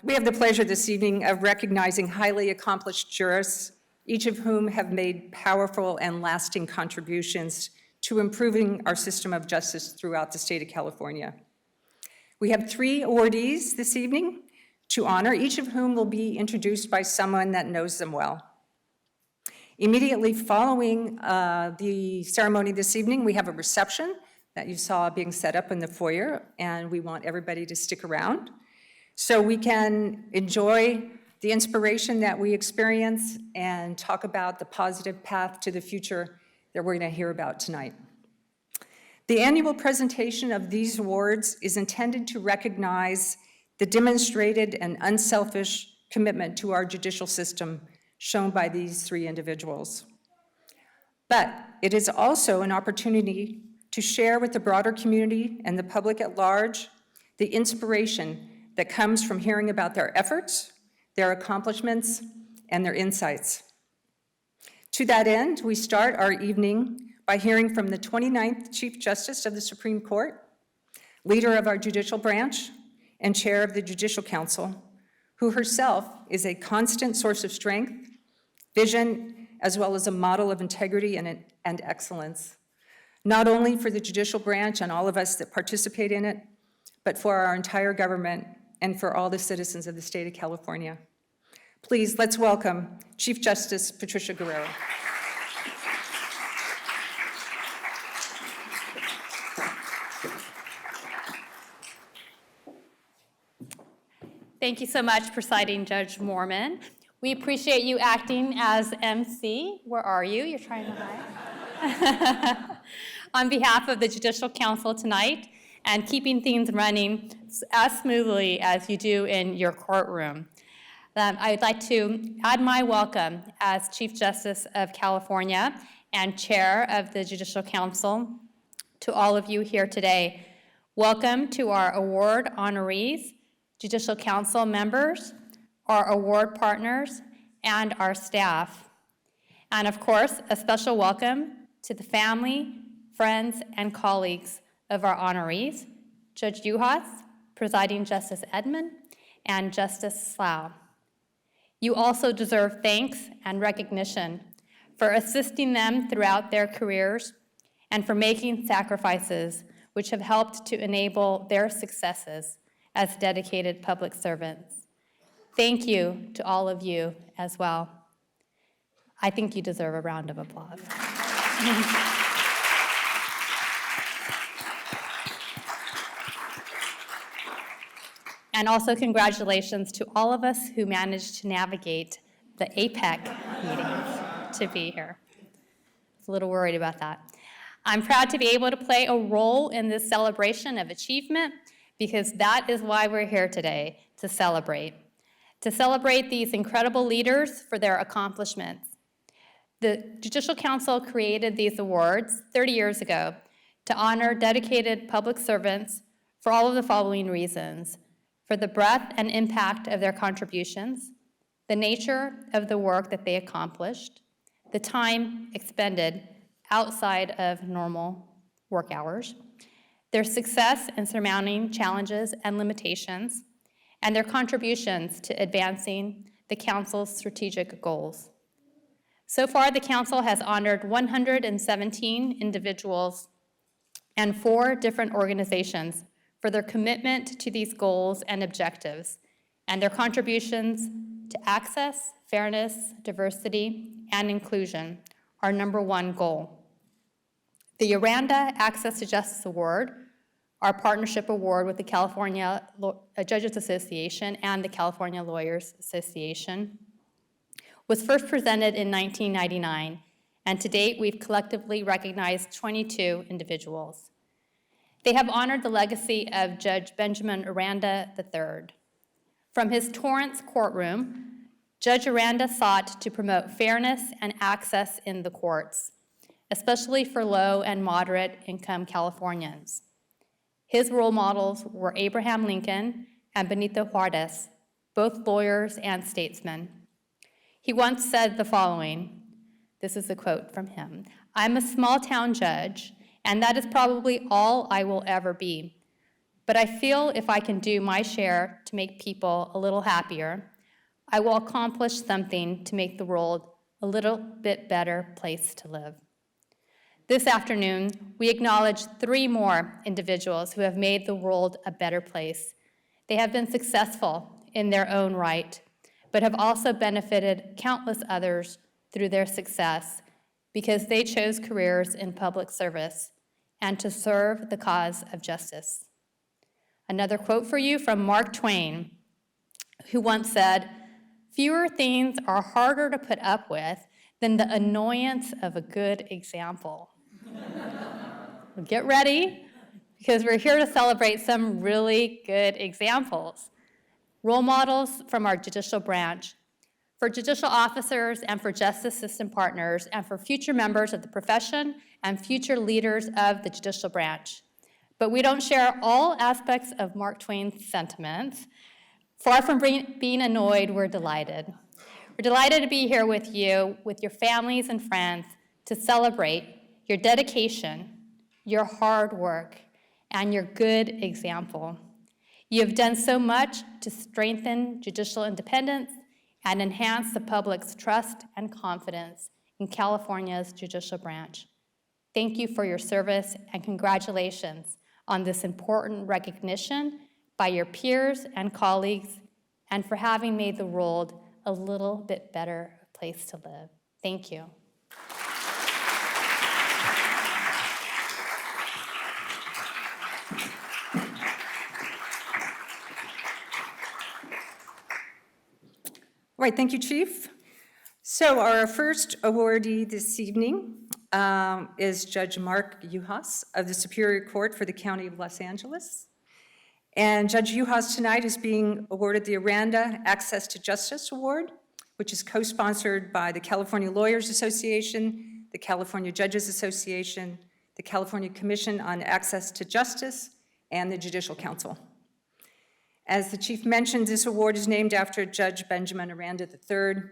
We have the pleasure this evening of recognizing highly accomplished jurists, each of whom have made powerful and lasting contributions to improving our system of justice throughout the state of California. We have 3 awardees this evening to honor, each of whom will be introduced by someone that knows them well. Immediately following the ceremony this evening, we have a reception that you saw being set up in the foyer, and we want everybody to stick around so we can enjoy the inspiration that we experience and talk about the positive path to the future that we're going to hear about tonight. The annual presentation of these awards is intended to recognize the demonstrated and unselfish commitment to our judicial system shown by these 3 individuals. But it is also an opportunity to share with the broader community and the public at large the inspiration that comes from hearing about their efforts, their accomplishments, and their insights. To that end, we start our evening by hearing from the 29th Chief Justice of the Supreme Court, leader of our judicial branch, and chair of the Judicial Council, who herself is a constant source of strength, vision, as well as a model of integrity and excellence, not only for the judicial branch and all of us that participate in it, but for our entire government and for all the citizens of the state of California. Please, let's welcome Chief Justice Patricia Guerrero. Thank you so much, Presiding Judge Moorman. We appreciate you acting as MC. Where are you? You're trying to hide. On behalf of the Judicial Council tonight and keeping things running as smoothly as you do in your courtroom. I'd like to add my welcome as Chief Justice of California and Chair of the Judicial Council to all of you here today. Welcome to our award honorees, Judicial Council members, our award partners, and our staff. And of course, a special welcome to the family, friends, and colleagues of our honorees, Judge Juhas, Presiding Justice Edmond, and Justice Slough. You also deserve thanks and recognition for assisting them throughout their careers and for making sacrifices which have helped to enable their successes as dedicated public servants. Thank you to all of you as well. I think you deserve a round of applause. And also congratulations to all of us who managed to navigate the APEC meetings to be here. I was a little worried about that. I'm proud to be able to play a role in this celebration of achievement because that is why we're here today, to celebrate these incredible leaders for their accomplishments. The Judicial Council created these awards 30 years ago to honor dedicated public servants for all of the following reasons: for the breadth and impact of their contributions, the nature of the work that they accomplished, the time expended outside of normal work hours, their success in surmounting challenges and limitations, and their contributions to advancing the Council's strategic goals. So far, the Council has honored 117 individuals and 4 different organizations for their commitment to these goals and objectives, and their contributions to access, fairness, diversity, and inclusion, our #1 goal. The Aranda Access to Justice Award, our partnership award with the California Judges Association and the California Lawyers Association, was first presented in 1999, and to date, we've collectively recognized 22 individuals. They have honored the legacy of Judge Benjamin Aranda III. From his Torrance courtroom, Judge Aranda sought to promote fairness and access in the courts, especially for low and moderate income Californians. His role models were Abraham Lincoln and Benito Juarez, both lawyers and statesmen. He once said the following, this is a quote from him: "I'm a small town judge, and that is probably all I will ever be. but I feel if I can do my share to make people a little happier, I will accomplish something to make the world a little bit better place to live. This afternoon, we acknowledge 3 more individuals who have made the world a better place. They have been successful in their own right, but have also benefited countless others through their success because they chose careers in public service and to serve the cause of justice. Another quote for you from Mark Twain, who once said, "Fewer things are harder to put up with than the annoyance of a good example." Well, get ready, because we're here to celebrate some really good examples. Role models from our judicial branch, for judicial officers and for justice system partners, and for future members of the profession and future leaders of the judicial branch. But we don't share all aspects of Mark Twain's sentiments. Far from being annoyed, we're delighted. We're delighted to be here with you, with your families and friends, to celebrate your dedication, your hard work, and your good example. You have done so much to strengthen judicial independence and enhance the public's trust and confidence in California's judicial branch. Thank you for your service, and congratulations on this important recognition by your peers and colleagues, and for having made the world a little bit better place to live. Thank you. All right, thank you, Chief. So our first awardee this evening is Judge Mark Juhas of the Superior Court for the County of Los Angeles. And Judge Juhas tonight is being awarded the Aranda Access to Justice Award, which is co-sponsored by the California Lawyers Association, the California Judges Association, the California Commission on Access to Justice, and the Judicial Council. As the Chief mentioned, this award is named after Judge Benjamin Aranda III,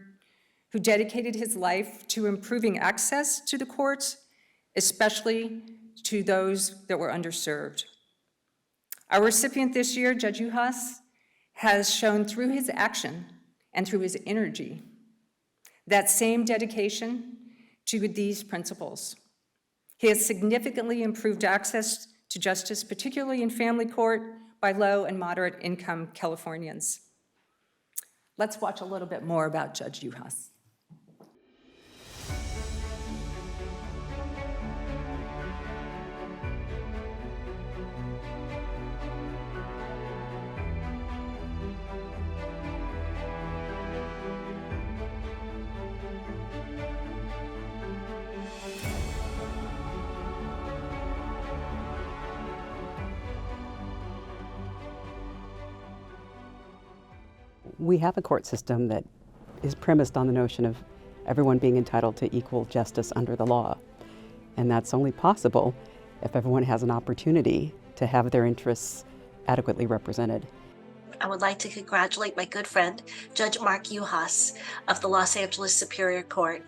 who dedicated his life to improving access to the courts, especially to those that were underserved. Our recipient this year, Judge Juhas, has shown through his action and through his energy that same dedication to these principles. He has significantly improved access to justice, particularly in family court, by low and moderate income Californians. Let's watch a little bit more about Judge Juhas. We have a court system that is premised on the notion of everyone being entitled to equal justice under the law. And that's only possible if everyone has an opportunity to have their interests adequately represented. I would like to congratulate my good friend, Judge Mark Juhas of the Los Angeles Superior Court.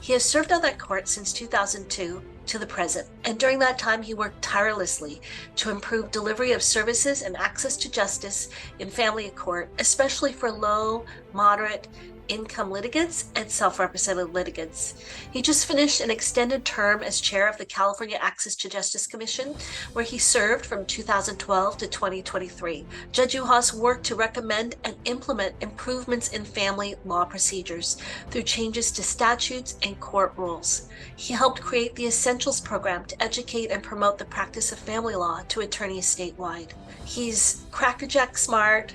He has served on that court since 2002 to the present, and during that time he worked tirelessly to improve delivery of services and access to justice in family court, especially for low, moderate income litigants and self-represented litigants. He just finished an extended term as chair of the California Access to Justice Commission, where he served from 2012 to 2023. Judge Juhas worked to recommend and implement improvements in family law procedures through changes to statutes and court rules. He helped create the Essentials program to educate and promote the practice of family law to attorneys statewide. He's crackerjack smart,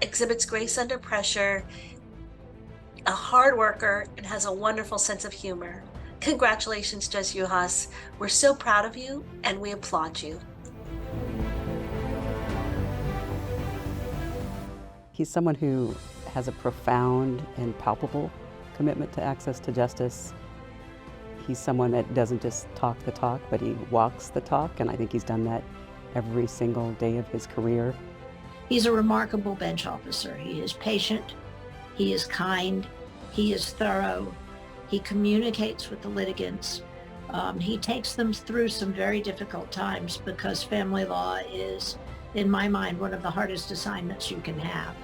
exhibits grace under pressure, a hard worker, and has a wonderful sense of humor. Congratulations, Judge Juhas. We're so proud of you, and we applaud you. He's someone who has a profound and palpable commitment to access to justice. He's someone that doesn't just talk the talk, but he walks the talk, and I think he's done that every single day of his career. He's a remarkable bench officer. He is patient, he is kind, he is thorough, he communicates with the litigants. He takes them through some very difficult times because family law is in my mind, one of the hardest assignments you can have.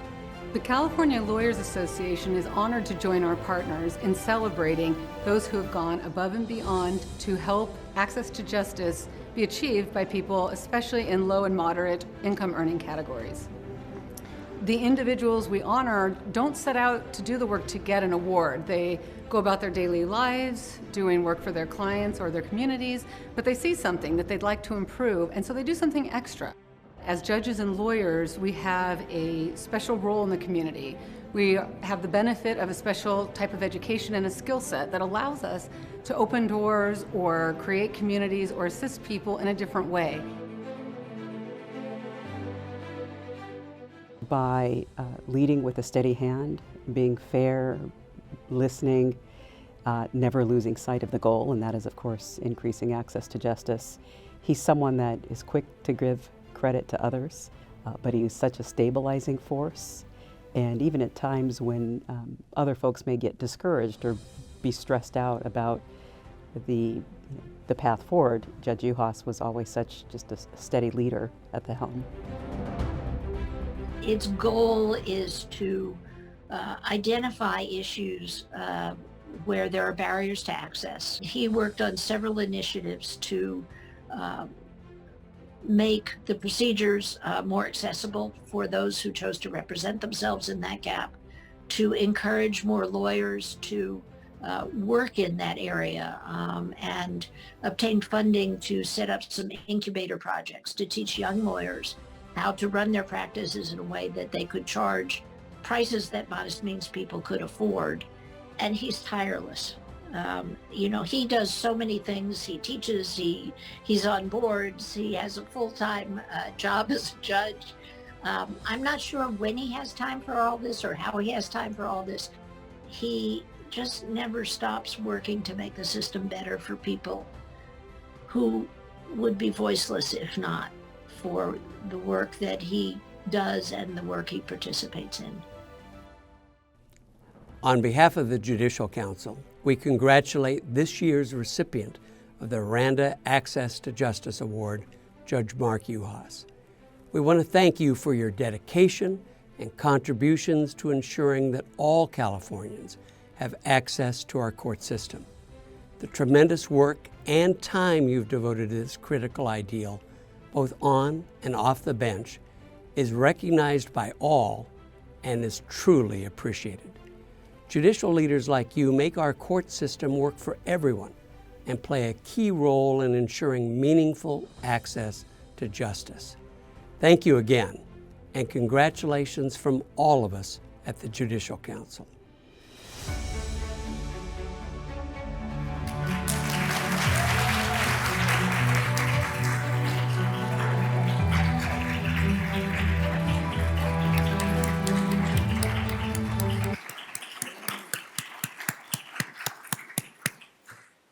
The California Lawyers Association is honored to join our partners in celebrating those who have gone above and beyond to help access to justice be achieved by people, especially in low and moderate income earning categories. The individuals we honor don't set out to do the work to get an award. They go about their daily lives, doing work for their clients or their communities, but they see something that they'd like to improve, and so they do something extra. As judges and lawyers, we have a special role in the community. We have the benefit of a special type of education and a skill set that allows us to open doors or create communities or assist people in a different way. By leading with a steady hand, being fair, listening, never losing sight of the goal, and that is, of course, increasing access to justice. He's someone that is quick to give credit to others, but he's such a stabilizing force. And even at times when other folks may get discouraged or be stressed out about the path forward, Judge Juhas was always such just a steady leader at the helm. Its goal is to identify issues where there are barriers to access. He worked on several initiatives to make the procedures more accessible for those who chose to represent themselves in that gap, to encourage more lawyers to work in that area, and obtained funding to set up some incubator projects to teach young lawyers how to run their practices in a way that they could charge prices that modest means people could afford. And he's tireless. He does so many things. He teaches, he's on boards, he has a full-time job as a judge. I'm not sure when he has time for all this or how he has time for all this. He just never stops working to make the system better for people who would be voiceless if not for the work that he does and the work he participates in. On behalf of the Judicial Council, we congratulate this year's recipient of the Aranda Access to Justice Award, Judge Mark Juhas. We want to thank you for your dedication and contributions to ensuring that all Californians have access to our court system. The tremendous work and time you've devoted to this critical ideal, both on and off the bench, is recognized by all and is truly appreciated. Judicial leaders like you make our court system work for everyone and play a key role in ensuring meaningful access to justice. Thank you again, and congratulations from all of us at the Judicial Council.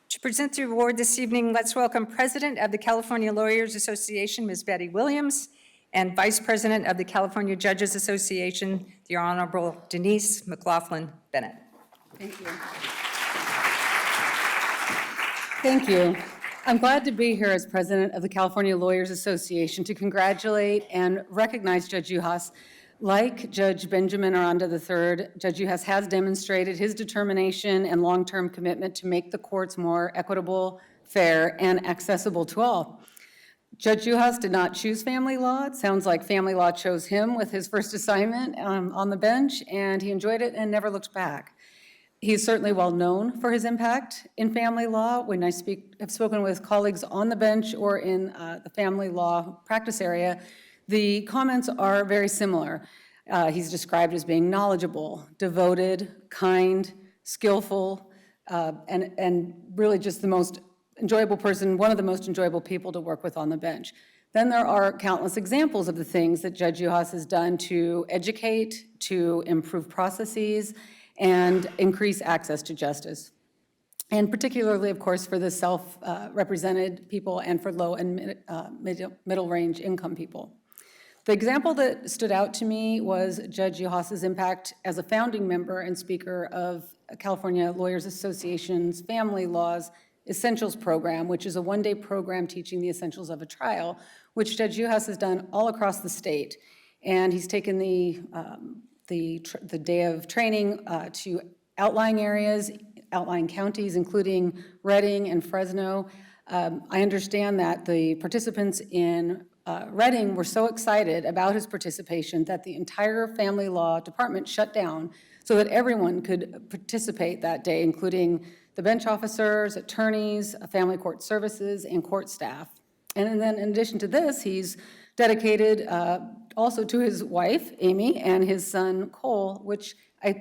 To present the award this evening, let's welcome President of the California Lawyers Association, Ms. Betty Williams, and Vice President of the California Judges Association, the Honorable Denise McLaughlin-Bennett. Thank you. Thank you. I'm glad to be here as president of the California Lawyers Association to congratulate and recognize Judge Juhas. Like Judge Benjamin Aranda III, Judge Juhas has demonstrated his determination and long-term commitment to make the courts more equitable, fair, and accessible to all. Judge Juhas did not choose family law. It sounds like family law chose him with his first assignment on the bench, and he enjoyed it and never looked back. He's certainly well known for his impact in family law. When I have spoken with colleagues on the bench or in the family law practice area, the comments are very similar. He's described as being knowledgeable, devoted, kind, skillful, and really just the most enjoyable person, one of the most enjoyable people to work with on the bench. Then there are countless examples of the things that Judge Juhas has done to educate, to improve processes, and increase access to justice. And particularly, of course, for the self-represented people and for low and middle-range income people. The example that stood out to me was Judge Juhas's impact as a founding member and speaker of California Lawyers Association's Family Laws Essentials Program, which is a one-day program teaching the essentials of a trial, which Judge Juhas has done all across the state. And he's taken the day of training to outlying areas, outlying counties, including Reading and Fresno. I understand that the participants in Reading were so excited about his participation that the entire family law department shut down so that everyone could participate that day, including the bench officers, attorneys, family court services, and court staff. And then in addition to this, he's dedicated also to his wife, Amy, and his son, Cole, which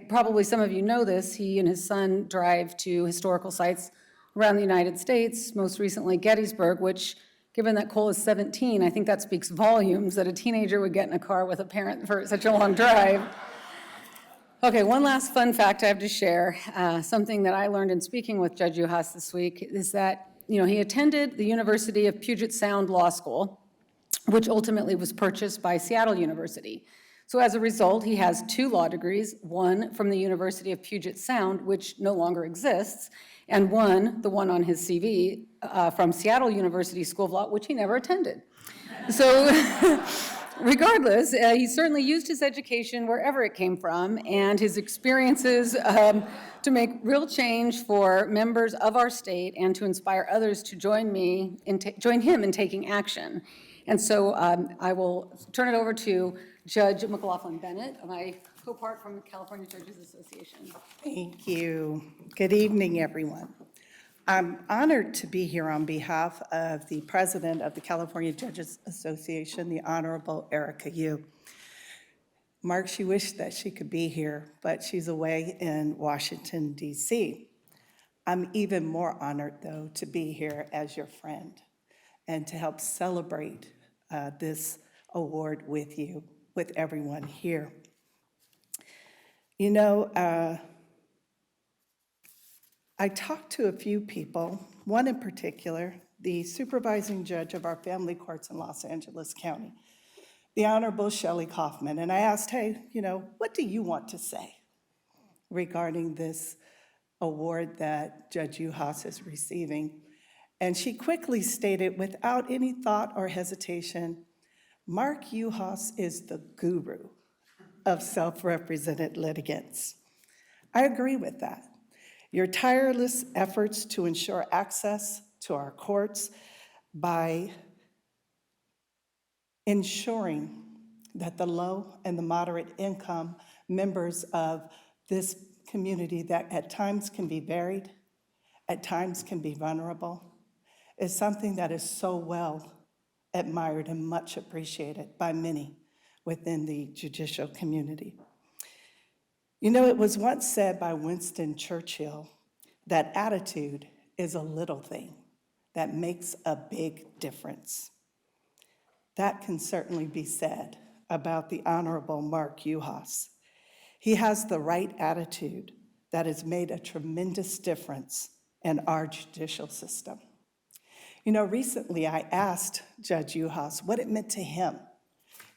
probably some of you know this. He and his son drive to historical sites around the United States, most recently Gettysburg, which, given that Cole is 17, I think that speaks volumes that a teenager would get in a car with a parent for such a long drive. Okay, one last fun fact I have to share, something that I learned in speaking with Judge Juhas this week, is that, he attended the University of Puget Sound Law School, which ultimately was purchased by Seattle University. So as a result, he has 2 law degrees, one from the University of Puget Sound, which no longer exists, and the one on his CV, from Seattle University School of Law, which he never attended. So regardless, he certainly used his education wherever it came from and his experiences to make real change for members of our state and to inspire others to join him in taking action. And so I will turn it over to Judge McLaughlin Bennett, my co-part from the California Judges Association. Thank you. Good evening, everyone. I'm honored to be here on behalf of the President of the California Judges Association, the Honorable Erica Yu. Mark, she wished that she could be here, but she's away in Washington, D.C. I'm even more honored, though, to be here as your friend and to help celebrate this award with you, with everyone here. I talked to a few people, one in particular, the supervising judge of our family courts in Los Angeles County, the Honorable Shelley Kaufman, and I asked, hey, what do you want to say regarding this award that Judge Juhas is receiving? And she quickly stated, without any thought or hesitation, Mark Juhas is the guru of self-represented litigants. I agree with that. Your tireless efforts to ensure access to our courts by ensuring that the low and the moderate income members of this community that at times can be varied, at times can be vulnerable, is something that is so well admired and much appreciated by many within the judicial community. It was once said by Winston Churchill that attitude is a little thing that makes a big difference. That can certainly be said about the Honorable Mark Juhas. He has the right attitude that has made a tremendous difference in our judicial system. Recently I asked Judge Juhas what it meant to him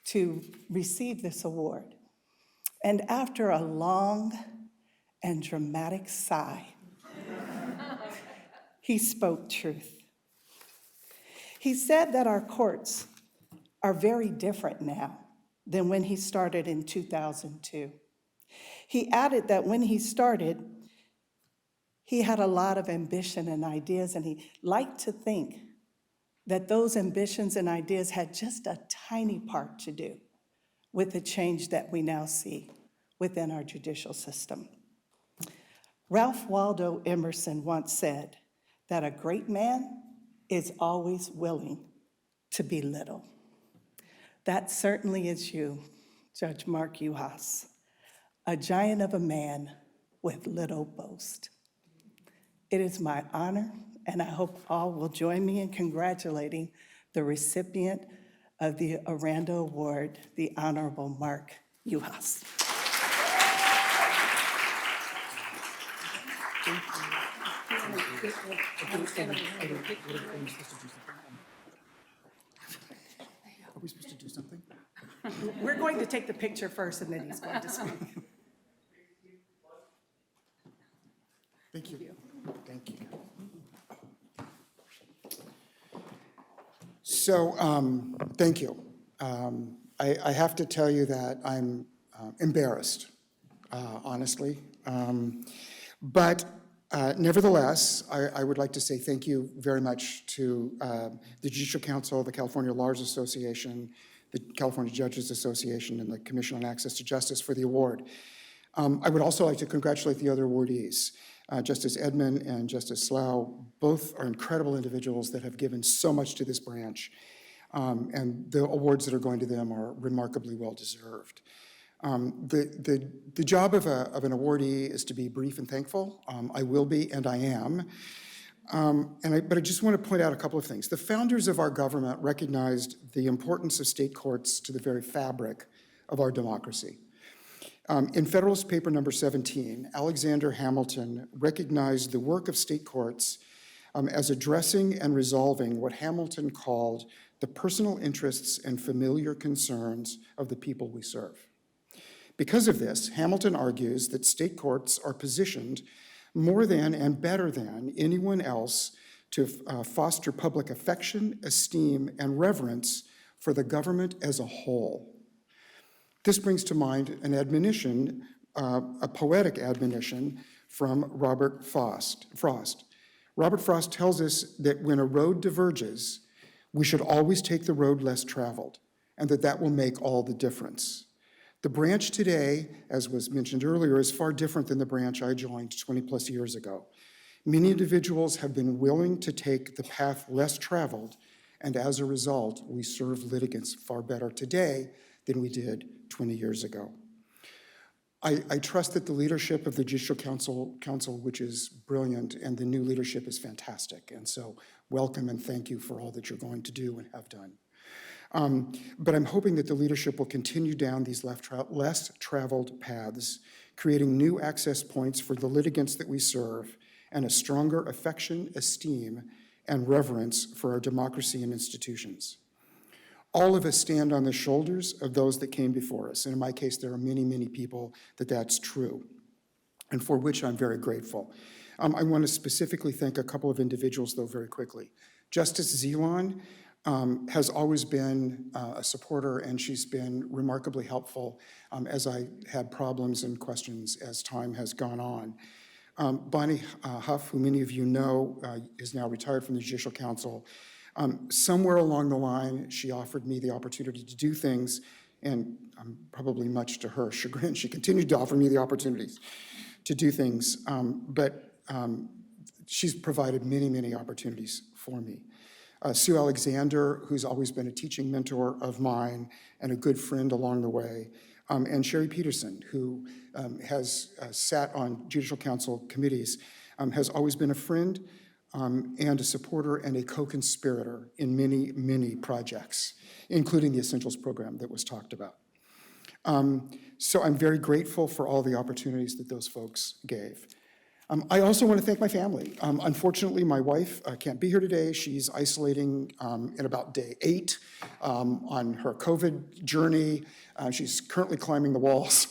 to receive this award. And after a long and dramatic sigh, he spoke truth. He said that our courts are very different now than when he started in 2002. He added that when he started, he had a lot of ambition and ideas, and he liked to think that those ambitions and ideas had just a tiny part to do with the change that we now see within our judicial system. Ralph Waldo Emerson once said that a great man is always willing to be little. That certainly is you, Judge Mark Juhas, a giant of a man with little boast. It is my honor, and I hope all will join me in congratulating the recipient of the Aranda Award, the Honorable Mark Juhas. Are we supposed to do something? We're going to take the picture first, and then he's going to speak. Thank you. Thank you. Thank you. I have to tell you that I'm embarrassed, honestly. But nevertheless, I would like to say thank you very much to the Judicial Council, the California Lawyers Association, the California Judges Association, and the Commission on Access to Justice for the award. I would also like to congratulate the other awardees. Justice Edmond and Justice Slough both are incredible individuals that have given so much to this branch, and the awards that are going to them are remarkably well-deserved. The job of an awardee is to be brief and thankful. I will be, and I am. But I just want to point out a couple of things. The founders of our government recognized the importance of state courts to the very fabric of our democracy. In Federalist Paper number 17, Alexander Hamilton recognized the work of state courts as addressing and resolving what Hamilton called the personal interests and familiar concerns of the people we serve. Because of this, Hamilton argues that state courts are positioned more than and better than anyone else to foster public affection, esteem, and reverence for the government as a whole. This brings to mind an admonition, a poetic admonition from Robert Frost. Robert Frost tells us that when a road diverges, we should always take the road less traveled, and that will make all the difference. The branch today, as was mentioned earlier, is far different than the branch I joined 20 plus years ago. Many individuals have been willing to take the path less traveled, and as a result, we serve litigants far better today than we did 20 years ago. I trust that the leadership of the Judicial Council, which is brilliant, and the new leadership is fantastic. And so welcome and thank you for all that you're going to do and have done. But I'm hoping that the leadership will continue down these less traveled paths, creating new access points for the litigants that we serve, and a stronger affection, esteem, and reverence for our democracy and institutions. All of us stand on the shoulders of those that came before us. And in my case, there are many, many people that's true, and for which I'm very grateful. I want to specifically thank a couple of individuals, though, very quickly. Justice Zelon has always been a supporter, and she's been remarkably helpful as I had problems and questions as time has gone on. Bonnie Huff, who many of you know, is now retired from the Judicial Council. Somewhere along the line, she offered me the opportunity to do things, and probably much to her chagrin, she continued to offer me the opportunities to do things, but she's provided many, many opportunities for me. Sue Alexander, who's always been a teaching mentor of mine and a good friend along the way, and Sherry Peterson, who has sat on Judicial Council committees, has always been a friend, and a supporter and a co-conspirator in many, many projects, including the Essentials program that was talked about. So I'm very grateful for all the opportunities that those folks gave. I also want to thank my family. Unfortunately, my wife can't be here today. She's isolating at about day 8 on her COVID journey. She's currently climbing the walls.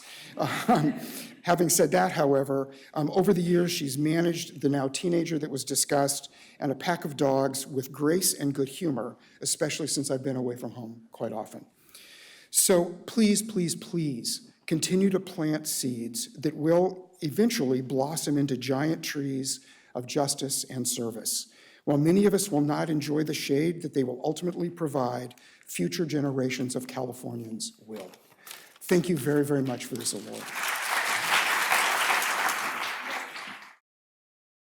Having said that, however, over the years, she's managed the now teenager that was discussed and a pack of dogs with grace and good humor, especially since I've been away from home quite often. So please, please, please continue to plant seeds that will eventually blossom into giant trees of justice and service. While many of us will not enjoy the shade that they will ultimately provide, future generations of Californians will. Thank you very, very much for this award.